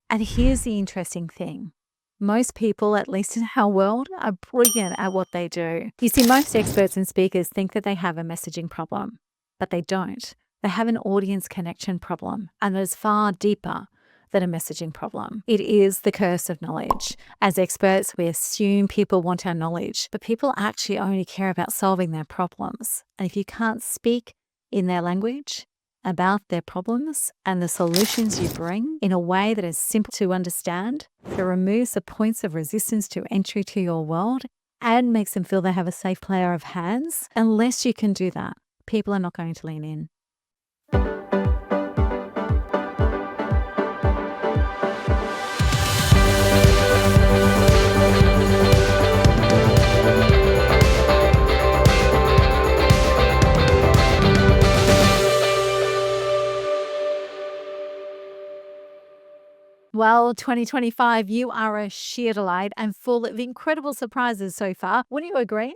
And here's the interesting thing. Most people, at least in our world, are brilliant at what they do. You see, most experts and speakers think that they have a messaging problem, but they don't. They have an audience connection problem, and it is far deeper than a messaging problem. It is the curse of knowledge. As experts, we assume people want our knowledge, but people actually only care about solving their problems. And if you can't speak in their language about their problems and the solutions you bring in a way that is simple to understand, that removes the points of resistance to entry to your world and makes them feel they have a safe pair of hands, unless you can do that, people are not going to lean in. Well, 2025, you are a sheer delight and full of incredible surprises so far. Wouldn't you agree?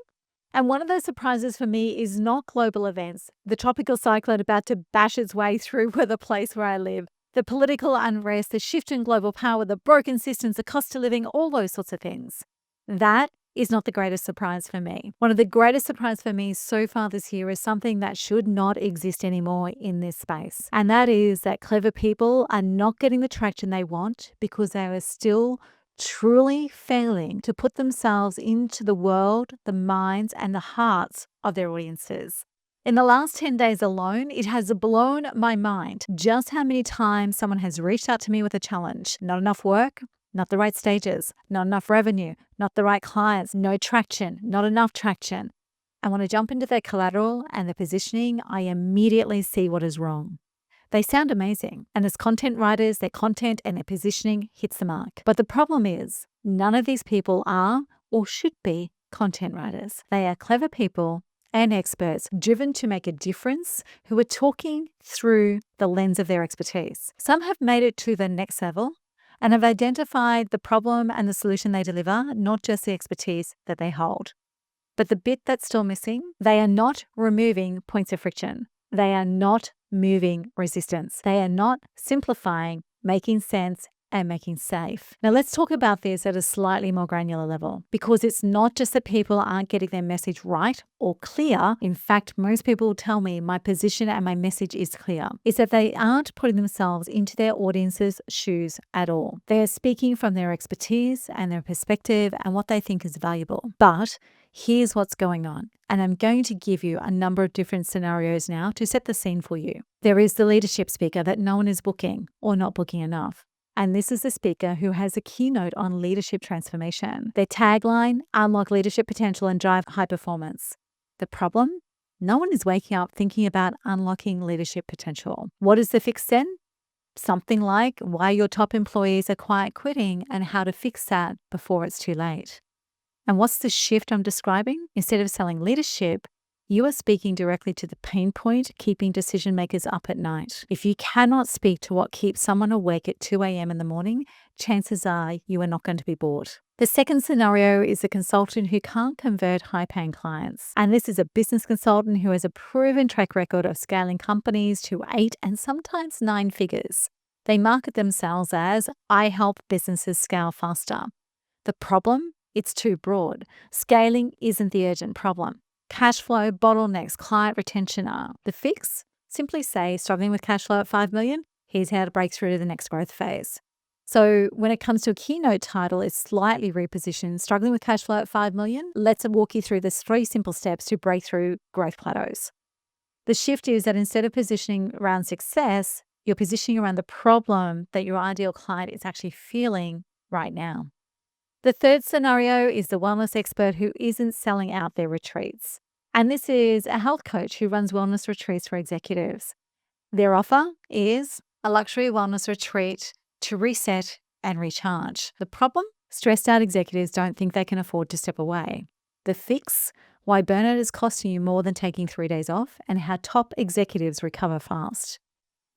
And one of those surprises for me is not global events, the tropical cyclone about to bash its way through the place where I live, the political unrest, the shift in global power, the broken systems, the cost of living, all those sorts of things. That is not the greatest surprise for me. One of the greatest surprises for me so far this year is something that should not exist anymore in this space. And that is that clever people are not getting the traction they want because they are still truly failing to put themselves into the world, the minds, and the hearts of their audiences. In the last 10 days alone, it has blown my mind just how many times someone has reached out to me with a challenge. Not enough work, not the right stages, not enough revenue, not the right clients, no traction, not enough traction. And when I jump into their collateral and their positioning, I immediately see what is wrong. They sound amazing, and as content writers, their content and their positioning hits the mark. But the problem is, none of these people are or should be content writers. They are clever people and experts driven to make a difference who are talking through the lens of their expertise. Some have made it to the next level and have identified the problem and the solution they deliver, not just the expertise that they hold. But the bit that's still missing, they are not removing points of friction. They are not moving resistance. They are not simplifying, making sense, and making safe. Now let's talk about this at a slightly more granular level, because it's not just that people aren't getting their message right or clear. In fact, most people will tell me my position and my message is clear. It's that they aren't putting themselves into their audience's shoes at all. They are speaking from their expertise and their perspective and what they think is valuable. But here's what's going on. And I'm going to give you a number of different scenarios now to set the scene for you. There is the leadership speaker that no one is booking or not booking enough. And this is the speaker who has a keynote on leadership transformation. Their tagline, unlock leadership potential and drive high performance. The problem? No one is waking up thinking about unlocking leadership potential. What is the fix then? Something like why your top employees are quiet quitting and how to fix that before it's too late. And what's the shift I'm describing? Instead of selling leadership, you are speaking directly to the pain point, keeping decision makers up at night. If you cannot speak to what keeps someone awake at 2 a.m. in the morning, chances are you are not going to be bought. The second scenario is a consultant who can't convert high-paying clients. And this is a business consultant who has a proven track record of scaling companies to 8 and sometimes 9 figures. They market themselves as, I help businesses scale faster. The problem? It's too broad. Scaling isn't the urgent problem. Cash flow, bottlenecks, client retention are. The fix? Simply say, struggling with cash flow at 5 million, here's how to break through to the next growth phase. So when it comes to a keynote title, it's slightly repositioned. Struggling with cash flow at 5 million, let's walk you through the 3 simple steps to break through growth plateaus. The shift is that instead of positioning around success, you're positioning around the problem that your ideal client is actually feeling right now. The third scenario is the wellness expert who isn't selling out their retreats. And this is a health coach who runs wellness retreats for executives. Their offer is a luxury wellness retreat to reset and recharge. The problem? Stressed out executives don't think they can afford to step away. The fix? Why burnout is costing you more than taking 3 days off and how top executives recover fast.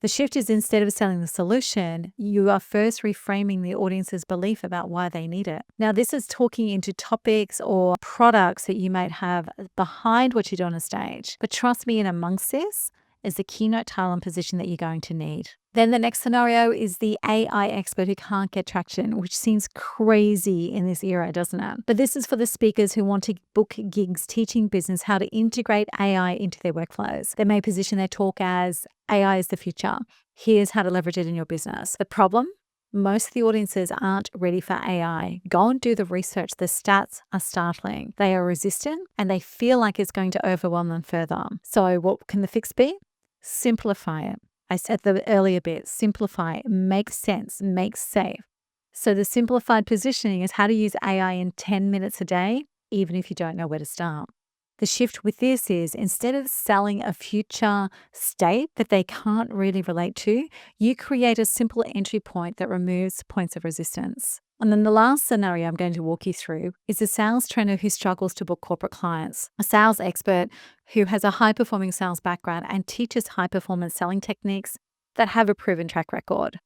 The shift is instead of selling the solution, you are first reframing the audience's belief about why they need it. Now, this is talking into topics or products that you might have behind what you do on a stage. But trust me, in amongst this is the keynote title and position that you're going to need. Then the next scenario is the AI expert who can't get traction, which seems crazy in this era, doesn't it? But this is for the speakers who want to book gigs teaching business how to integrate AI into their workflows. They may position their talk as AI is the future. Here's how to leverage it in your business. The problem? Most of the audiences aren't ready for AI. Go and do the research. The stats are startling. They are resistant and they feel like it's going to overwhelm them further. So what can the fix be? Simplify it. I said the earlier bit, simplify, make sense, make safe. So the simplified positioning is how to use AI in 10 minutes a day, even if you don't know where to start. The shift with this is instead of selling a future state that they can't really relate to, you create a simple entry point that removes points of resistance. And then the last scenario I'm going to walk you through is a sales trainer who struggles to book corporate clients, a sales expert who has a high-performing sales background and teaches high-performance selling techniques that have a proven track record.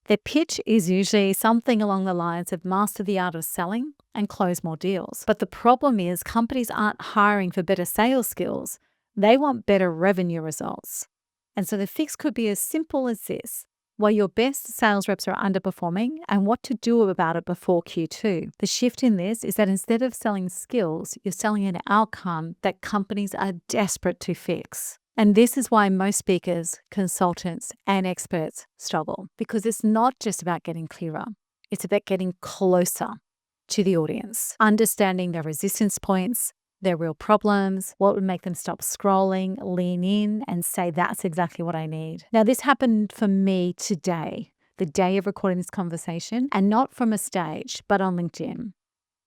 Their pitch is usually something along the lines of master the art of selling and close more deals. But the problem is companies aren't hiring for better sales skills. They want better revenue results. And so the fix could be as simple as this. While your best sales reps are underperforming and what to do about it before Q2. The shift in this is that instead of selling skills, you're selling an outcome that companies are desperate to fix. And this is why most speakers, consultants, and experts struggle, because it's not just about getting clearer. It's about getting closer to the audience, understanding their resistance points, their real problems, what would make them stop scrolling, lean in, and say, that's exactly what I need. Now, this happened for me today, the day of recording this conversation, and not from a stage, but on LinkedIn.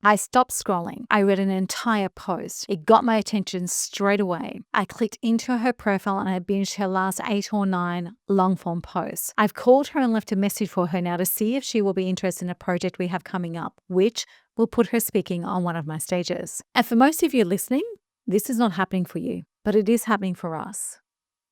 I stopped scrolling. I read an entire post. It got my attention straight away. I clicked into her profile and I binged her last 8 or 9 long-form posts. I've called her and left a message for her now to see if she will be interested in a project we have coming up, which will put her speaking on one of my stages. And for most of you listening, this is not happening for you, but it is happening for us.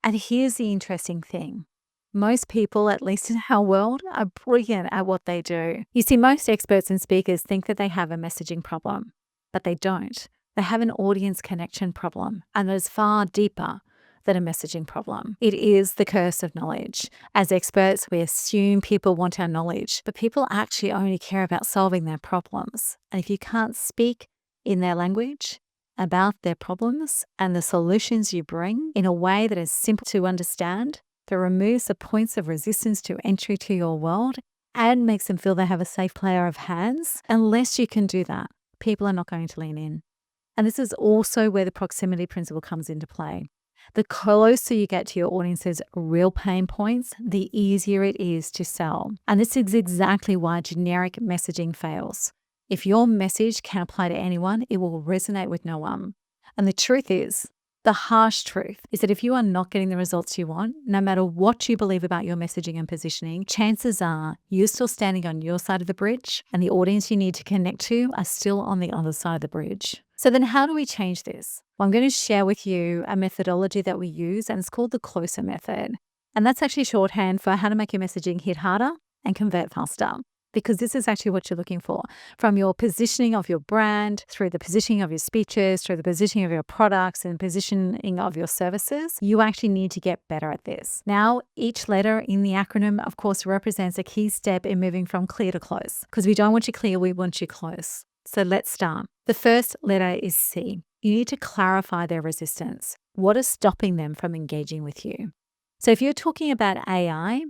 And here's the interesting thing. Most people, at least in our world, are brilliant at what they do. You see, most experts and speakers think that they have a messaging problem, but they don't. They have an audience connection problem, and it is far deeper than a messaging problem. It is the curse of knowledge. As experts, we assume people want our knowledge, but people actually only care about solving their problems. And if you can't speak in their language about their problems and the solutions you bring in a way that is simple to understand, that removes the points of resistance to entry to your world and makes them feel they have a safe pair of hands, unless you can do that, people are not going to lean in. And this is also where the proximity principle comes into play. The closer you get to your audience's real pain points, the easier it is to sell. And this is exactly why generic messaging fails. If your message can apply to anyone, it will resonate with no one. And the truth is, the harsh truth is that if you are not getting the results you want, no matter what you believe about your messaging and positioning, chances are you're still standing on your side of the bridge and the audience you need to connect to are still on the other side of the bridge. So then how do we change this? Well, I'm going to share with you a methodology that we use, and it's called the closer method. And that's actually shorthand for how to make your messaging hit harder and convert faster. Because this is actually what you're looking for. From your positioning of your brand, through the positioning of your speeches, through the positioning of your products and positioning of your services, you actually need to get better at this. Now, each letter in the acronym, of course, represents a key step in moving from clear to close. Because we don't want you clear, we want you close. So let's start. The first letter is C. You need to clarify their resistance. What is stopping them from engaging with you? So if you're talking about AI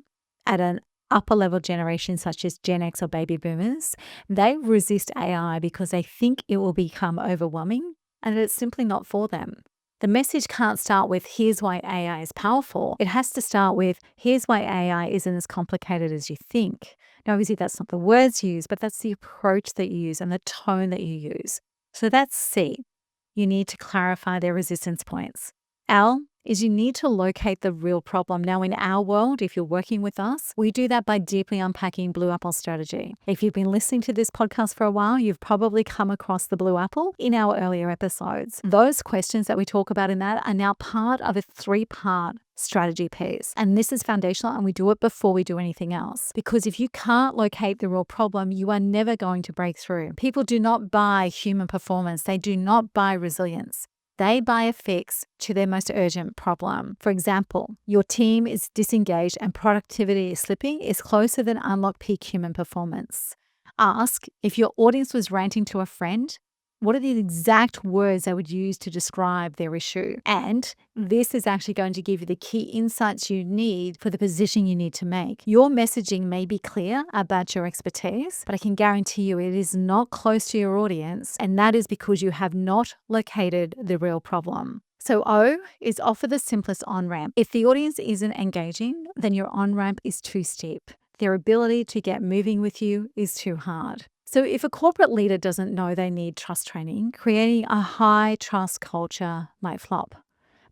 at an upper level generation such as Gen X or baby boomers, they resist AI because they think it will become overwhelming and it's simply not for them. The message can't start with, here's why AI is powerful. It has to start with, here's why AI isn't as complicated as you think. Now, obviously, that's not the words used, but that's the approach that you use and the tone that you use. So that's C. You need to clarify their resistance points. L is you need to locate the real problem. Now, in our world, if you're working with us, we do that by deeply unpacking Blue Apple strategy. If you've been listening to this podcast for a while, you've probably come across the Blue Apple in our earlier episodes. Those questions that we talk about in that are now part of a 3-part strategy piece. And this is foundational, and we do it before we do anything else. Because if you can't locate the real problem, you are never going to break through. People do not buy human performance. They do not buy resilience. They buy a fix to their most urgent problem. For example, your team is disengaged and productivity is slipping is closer than unlock peak human performance. Ask if your audience was ranting to a friend, what are the exact words they would use to describe their issue? And this is actually going to give you the key insights you need for the position you need to make. Your messaging may be clear about your expertise, but I can guarantee you it is not close to your audience, and that is because you have not located the real problem. So O is offer the simplest on-ramp. If the audience isn't engaging, then your on-ramp is too steep. Their ability to get moving with you is too hard. So if a corporate leader doesn't know they need trust training, creating a high trust culture might flop.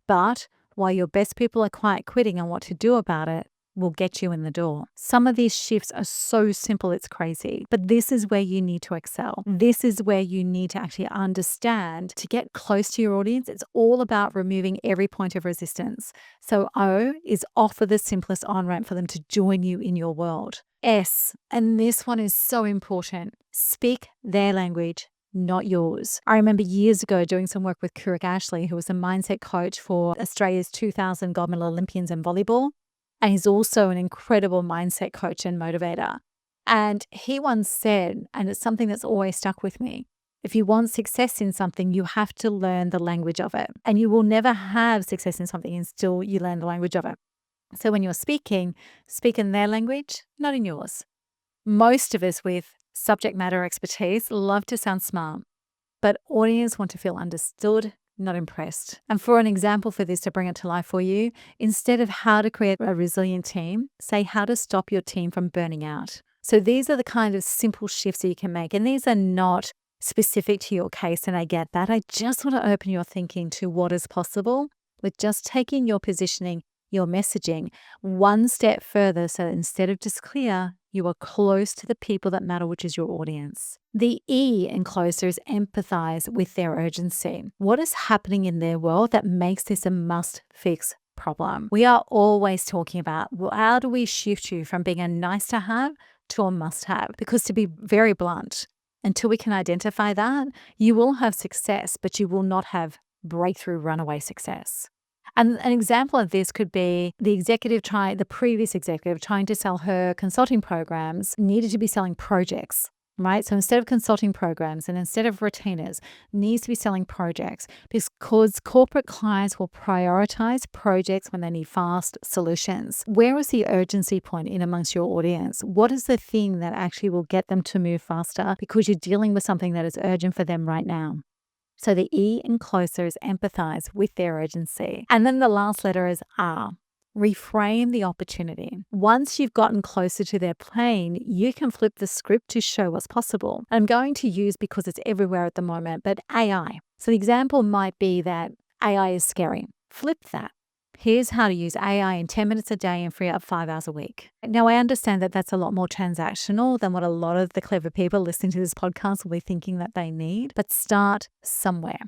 But while your best people are quiet quitting on what to do about it, will get you in the door. Some of these shifts are so simple it's crazy, but this is where you need to excel. This is where you need to actually understand to get close to your audience. It's all about removing every point of resistance. So O is offer the simplest on-ramp for them to join you in your world. S, and this one is so important, speak their language, not yours. I remember years ago doing some work with Kurik Ashley, who was a mindset coach for Australia's 2000 gold medal Olympians in volleyball. And he's also an incredible mindset coach and motivator. And he once said, and it's something that's always stuck with me, if you want success in something, you have to learn the language of it. And you will never have success in something until you learn the language of it. So when you're speaking, speak in their language, not in yours. Most of us with subject matter expertise love to sound smart, but audience want to feel understood, not impressed. And for an example for this to bring it to life for you, instead of how to create a resilient team, say how to stop your team from burning out. So these are the kind of simple shifts that you can make. And these are not specific to your case, and I get that. I just want to open your thinking to what is possible with just taking your positioning, your messaging one step further. So instead of just clear, you are close to the people that matter, which is your audience. The E in closer is empathize with their urgency. What is happening in their world that makes this a must-fix problem? We are always talking about, well, how do we shift you from being a nice to have to a must have? Because to be very blunt, until we can identify that, you will have success, but you will not have breakthrough runaway success. And an example of this could be the previous executive trying to sell her consulting programs needed to be selling projects, right? So instead of consulting programs and instead of retainers, needs to be selling projects because corporate clients will prioritize projects when they need fast solutions. Where is the urgency point in amongst your audience? What is the thing that actually will get them to move faster because you're dealing with something that is urgent for them right now? So the E in closer is empathize with their urgency. And then the last letter is R. Reframe the opportunity. Once you've gotten closer to their plane, you can flip the script to show what's possible. I'm going to use, because it's everywhere at the moment, but AI. So the example might be that AI is scary. Flip that. Here's how to use AI in 10 minutes a day and free up 5 hours a week. Now, I understand that that's a lot more transactional than what a lot of the clever people listening to this podcast will be thinking that they need, but start somewhere.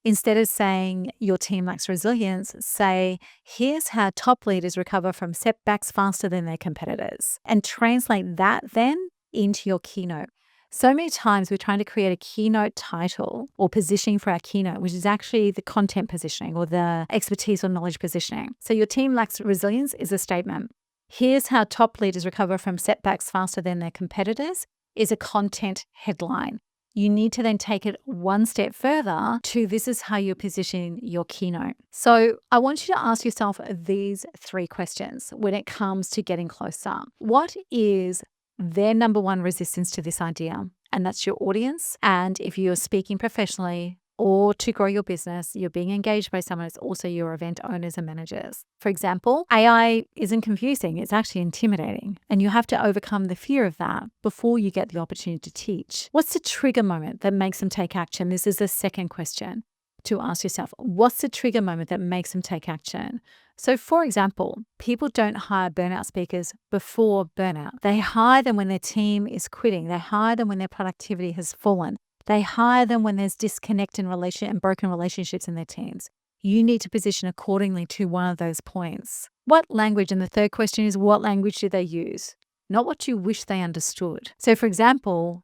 Instead of saying your team lacks resilience, say, here's how top leaders recover from setbacks faster than their competitors, and translate that then into your keynote. So many times we're trying to create a keynote title or positioning for our keynote, which is actually the content positioning or the expertise or knowledge positioning. So your team lacks resilience is a statement. Here's how top leaders recover from setbacks faster than their competitors is a content headline. You need to then take it one step further to this is how you're positioning your keynote. So I want you to ask yourself these 3 questions when it comes to getting closer. What is their number one resistance to this idea? And that's your audience. And if you're speaking professionally or to grow your business, you're being engaged by someone, it's also your event owners and managers. For example, AI isn't confusing, it's actually intimidating. And you have to overcome the fear of that before you get the opportunity to teach. What's the trigger moment that makes them take action? This is the second question to ask yourself. What's the trigger moment that makes them take action? So for example, people don't hire burnout speakers before burnout. They hire them when their team is quitting. They hire them when their productivity has fallen. They hire them when there's disconnect and broken relationships in their teams. You need to position accordingly to one of those points. What language? And the third question is, what language do they use? Not what you wish they understood. So for example,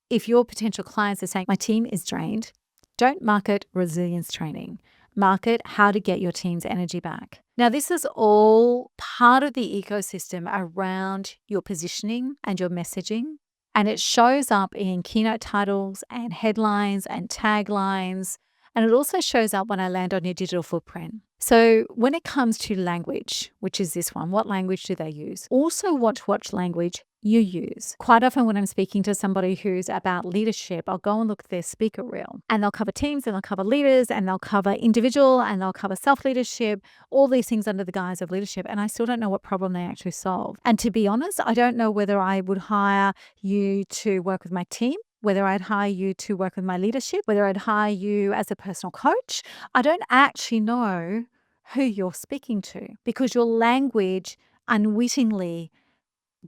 if your potential clients are saying, my team is drained, Don't market resilience training. Market how to get your team's energy back. Now, this is all part of the ecosystem around your positioning and your messaging. And it shows up in keynote titles and headlines and taglines. And it also shows up when I land on your digital footprint. So when it comes to language, which is this one, what language do they use? Also watch language you use. Quite often when I'm speaking to somebody who's about leadership, I'll go and look at their speaker reel and they'll cover teams and they'll cover leaders and they'll cover individual and they'll cover self-leadership, all these things under the guise of leadership. And I still don't know what problem they actually solve. And to be honest, I don't know whether I would hire you to work with my team, whether I'd hire you to work with my leadership, whether I'd hire you as a personal coach. I don't actually know who you're speaking to because your language unwittingly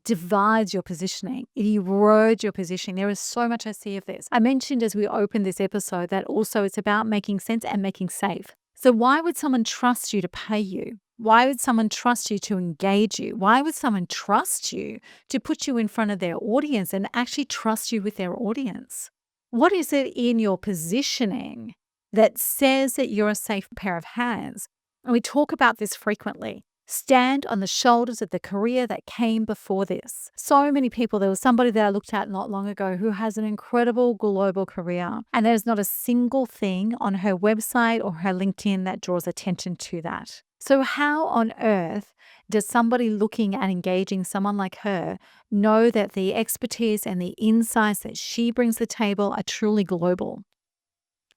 divides your positioning. It erodes your positioning. There is so much I see of this. I mentioned as we opened this episode that also it's about making sense and making safe. So why would someone trust you to pay you? Why would someone trust you to engage you? Why would someone trust you to put you in front of their audience and actually trust you with their audience? What is it in your positioning that says that you're a safe pair of hands? And we talk about this frequently. Stand on the shoulders of the career that came before this. So many people, there was somebody that I looked at not long ago who has an incredible global career, and there's not a single thing on her website or her LinkedIn that draws attention to that. So how on earth does somebody looking at engaging someone like her know that the expertise and the insights that she brings to the table are truly global?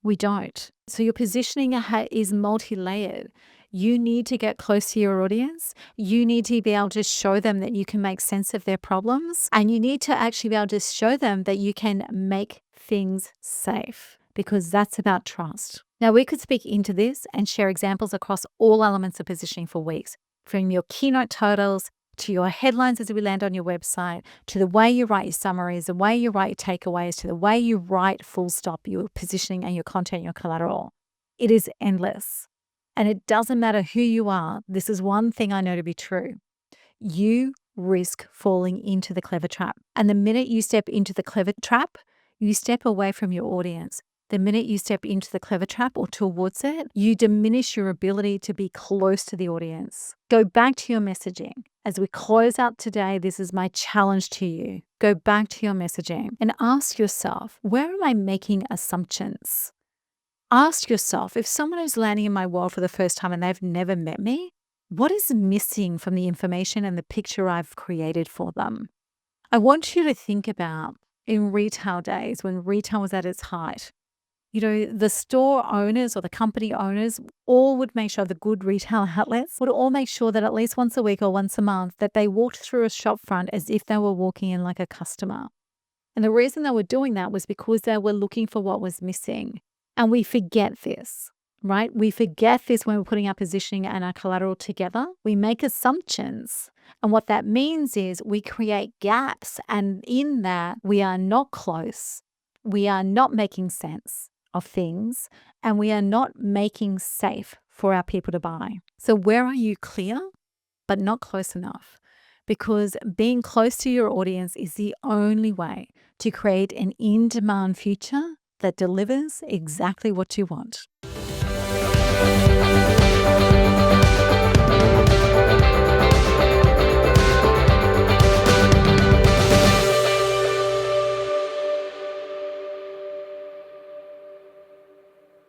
We don't. So your positioning is multi-layered. You need to get close to your audience. You need to be able to show them that you can make sense of their problems. And you need to actually be able to show them that you can make things safe because that's about trust. Now, we could speak into this and share examples across all elements of positioning for weeks, from your keynote titles to your headlines as we land on your website, to the way you write your summaries, the way you write your takeaways, to the way you write full stop, your positioning and your content, your collateral. It is endless. And it doesn't matter who you are. This is one thing I know to be true. You risk falling into the clever trap. And the minute you step into the clever trap, you step away from your audience. The minute you step into the clever trap or towards it, you diminish your ability to be close to the audience. Go back to your messaging. As we close out today, this is my challenge to you. Go back to your messaging and ask yourself, where am I making assumptions? Ask yourself, if someone is landing in my world for the first time and they've never met me, what is missing from the information and the picture I've created for them? I want you to think about in retail days when retail was at its height. You know, the store owners or the company owners all would make sure, the good retail outlets would all make sure that at least once a week or once a month that they walked through a shop front as if they were walking in like a customer. And the reason they were doing that was because they were looking for what was missing. And we forget this, right? We forget this when we're putting our positioning and our collateral together. We make assumptions. And what that means is we create gaps. And in that, we are not close. We are not making sense of things. And we are not making safe for our people to buy. So where are you clear, but not close enough? Because being close to your audience is the only way to create an in-demand future that delivers exactly what you want.